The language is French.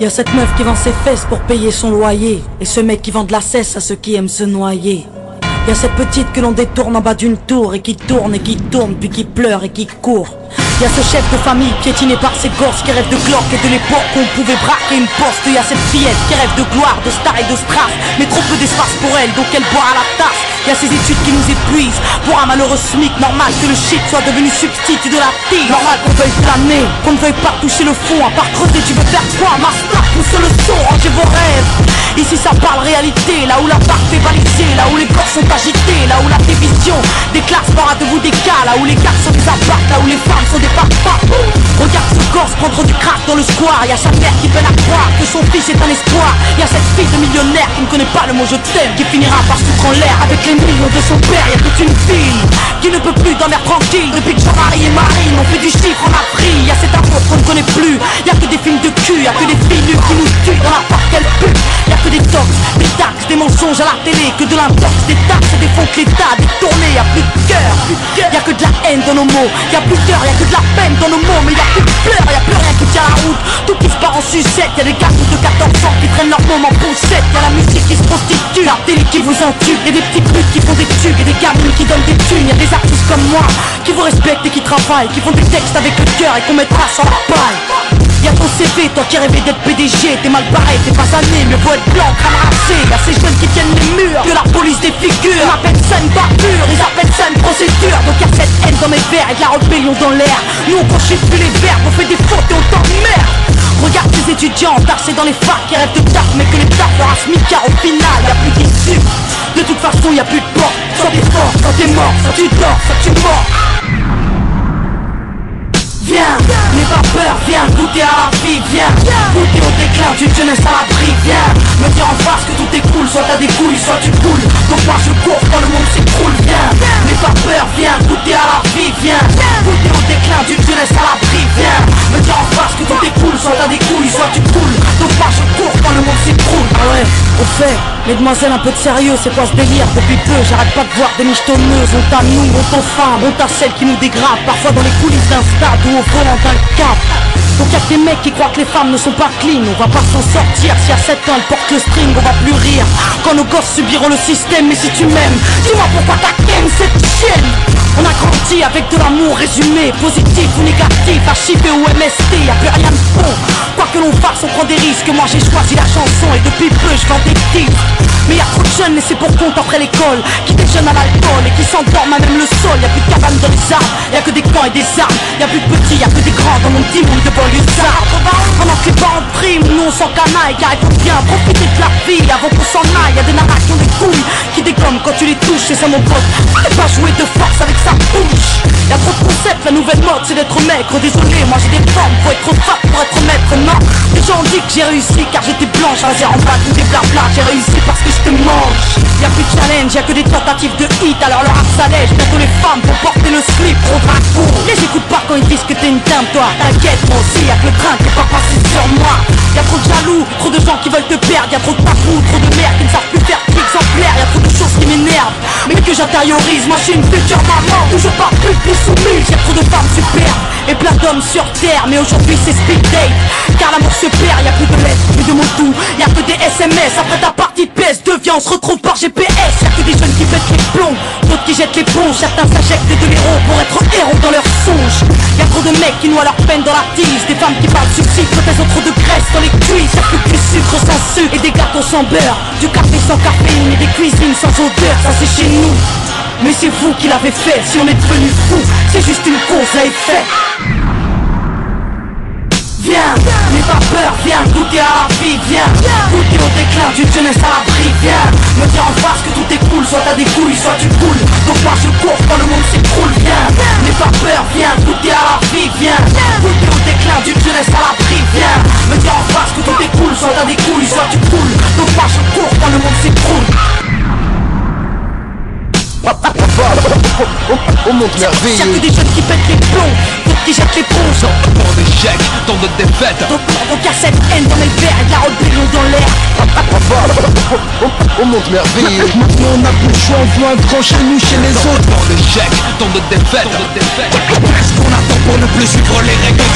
Y'a cette meuf qui vend ses fesses pour payer son loyer, et ce mec qui vend de la cesse à ceux qui aiment se noyer. Y'a cette petite que l'on détourne en bas d'une tour et qui tourne puis qui pleure et qui court. Y'a ce chef de famille piétiné par ses gosses qui rêve de cloque et de l'époque où on pouvait braquer une poste. Y'a cette fillette qui rêve de gloire, de star et de strass, mais trop peu d'espace pour elle, donc elle boit à la tasse. Y'a ces études qui nous épuisent pour un malheureux SMIC. Normal que le shit soit devenu substitut de la tige. Normal qu'on veuille planer, qu'on ne veuille pas toucher le fond. À part creuser, tu veux faire quoi? Master, pousse le son, rangez vos rêves. Ici ça parle réalité, là où la barre fait baliser, là où les corps sont agités, là où la division des classes fera de vous des cas, là où les gars sont des apparts, là où les femmes sont des papas. Regarde ce gosse prendre du crack dans le square. Y'a sa mère qui peine à croire que son fils est un espoir. Y'a cette fille de millionnaire qui ne connaît pas le mot je t'aime, qui finira par se foutre en l'air avec les millions de son père. Y'a toute une fille qui ne peut plus dormir tranquille depuis que Jean-Marie et Marine ont fait du chiffre en Afrique. Y'a cet amour qu'on ne connaît plus. Y'a que des films de cul, y'a que des filles nues qui nous tuent dans la porte qu'elle pue. Y'a que des tox, des taxes, des mensonges à la télé, que de l'intox, des taxes et des fonds que l'État a détournés. Y'a plus de cœur, y'a que de la haine dans nos mots. Y'a plus de cœur, y'a que de la peine dans nos mots. Mais y'a plus de pleurs, y'a plus rien qui tient la route. Tout qui se part en sucette, y'a des garçons de 14 ans qui traînent leur môme en poussette. Y'a la musique qui se prostitue, la télé qui vous intube. Y'a des petits putes qui font des tubes, y'a des gamines qui donnent des thunes. Y'a des artistes comme moi qui vous respectent et qui travaillent, qui font des textes avec le cœur et qu'on mettra sur la paille. Y'a ton CV, toi qui rêvais d'être PDG, t'es mal barré, t'es pas allé, mais faut être blanc, ramassé. Y'a ces jeunes qui tiennent les murs, que la police des figures. On appelle ça une bavure, ils appellent ça une procédure. Donc y'a cette haine dans mes verres et de la rébellion dans l'air. Nous on conchit plus les verbes, on fait des fautes et on t'emmerde. Regarde ces étudiants entassés dans les facs qui rêvent de taf, mais que les taf leur asmicard au final, y'a plus d'issue. De toute façon y'a plus de porte, soit t'es fort, soit t'es mort, soit tu dors, soit tu mords. Viens, n'aie pas peur, viens goûter à la vie, viens goûter au déclin d'une jeunesse à l'abri, viens me dire en face que tout est cool, soit t'as des couilles, soit tu coules. Donc moi je cours quand le monde s'écroule, viens n'aie pas peur, viens goûter à la vie, viens goûter au déclin d'une jeunesse à l'abri, viens me dire en face que tout est cool, soit t'as des couilles, soit tu coules. Donc moi je cours quand le monde s'écroule. Ah ouais, au fait, mesdemoiselles un peu de sérieux, c'est quoi ce délire? Depuis peu, j'arrête pas de voir des michetonneuses. On t'a nous, on t'en faim, on t'a celles qui nous dégradent, parfois dans les coulisses d'un stade ou au volant d'un cap. Donc y'a que des mecs qui croient que les femmes ne sont pas clean. On va pas s'en sortir, si à 7 ans elle porte le string, on va plus rire quand nos gosses subiront le système. Mais si tu m'aimes, dis-moi pourquoi t'as ken cette chienne. On a grandi avec de l'amour résumé, positif ou négatif, HIV ou MST, y'a plus rien de faux. Quoi que l'on fasse, on prend des risques, moi j'ai choisi la chanson et depuis peu je vends des titres. Mais y'a trop de jeunes laissés pour compte après l'école, qui déjeunent à l'alcool et qui s'endorment à même le sol. Y'a plus de cabanes dans les arbres, y'a que des camps et des armes. Y'a plus de petits, y'a que des grands dans mon dimouille de banlieusards. Pendant que les parents priment, nous on s'en canaille, car il faut bien profiter de la vie avant qu'on s'en aille. Y'a des nanas qui ont des couilles, qui dégomment quand tu les touches, c'est ça mon pote. Fallait pas jouer de force avec sa bouche. Y'a trop de concepts, la nouvelle mode c'est d'être maigre. Désolé, moi j'ai des formes, faut être trop fat pour être maître, non. Les gens ont dit que j'ai réussi car j'étais blanche, vas-y en bas tout des blabla. J'ai réussi parce que je te mange. Y'a plus de challenge, y'a que des tentatives de hit, alors leur art s'allège. Bientôt les femmes vont porter le slip, trop drapeau. Les écoute pas quand ils disent que t'es une dame, toi. T'inquiète, moi aussi, y'a que le train qui est pas passé sur moi. Y'a trop de jaloux, trop de gens qui veulent te perdre. Y'a trop de tabous, trop de merde qui ne savent plus faire exemplaire. Y'a trop de choses qui m'énervent, mais que j'intériorise. Moi je suis une future maman, toujours pas plus soumise. Y'a trop de femmes superbes et plein d'hommes sur terre, mais aujourd'hui c'est speed date, car l'amour se perd. Y'a plus de lettres, plus de mots doux, y'a que des SMS. Après ta partie de PS2, viens on se retrouve par GPS. Y'a que des jeunes qui pètent les plombs, d'autres qui jettent l'éponge. Certains s'injectent de l'héros pour être héros dans leurs songes. Y'a trop de mecs qui noient leur peine dans la tise, des femmes qui parlent suicide quand elles ont trop de graisse dans les cuisses. Y'a plus que du sucre sans sucre et des gâteaux sans beurre, du café sans caféine et des cuisines sans odeur. Ça c'est chez nous, mais c'est vous qui l'avez fait. Si on est devenu fou, c'est juste une cause à effet. Viens, n'aie pas peur, viens goûter à la vie, viens goûter au déclin d'une jeunesse à l'abri, viens me dire en face que tout est cool, soit t'as des couilles, soit tu coules. Donc moi je cours quand le monde s'écroule, viens n'aie pas peur, viens goûter à la vie, viens goûter au déclin d'une jeunesse à l'abri, viens me dire en face que tout est cool, soit t'as des couilles, soit tu coules. Donc moi je cours quand le monde s'écroule. Au monde merveilleux. Y'a que des jeunes qui pètent les plombs, d'autres qui jettent l'éponge. Tant d'échecs, tant de défaites. Donc y'a cette haine dans mes verres et de la rébellion dans l'air. Au monde merveilleux. Maintenant on a plus le choix, on veut un grand chez nous, chez les autres. Tant d'échecs, tant de défaites. Qu'est-ce qu'on attend pour ne plus suivre les règles?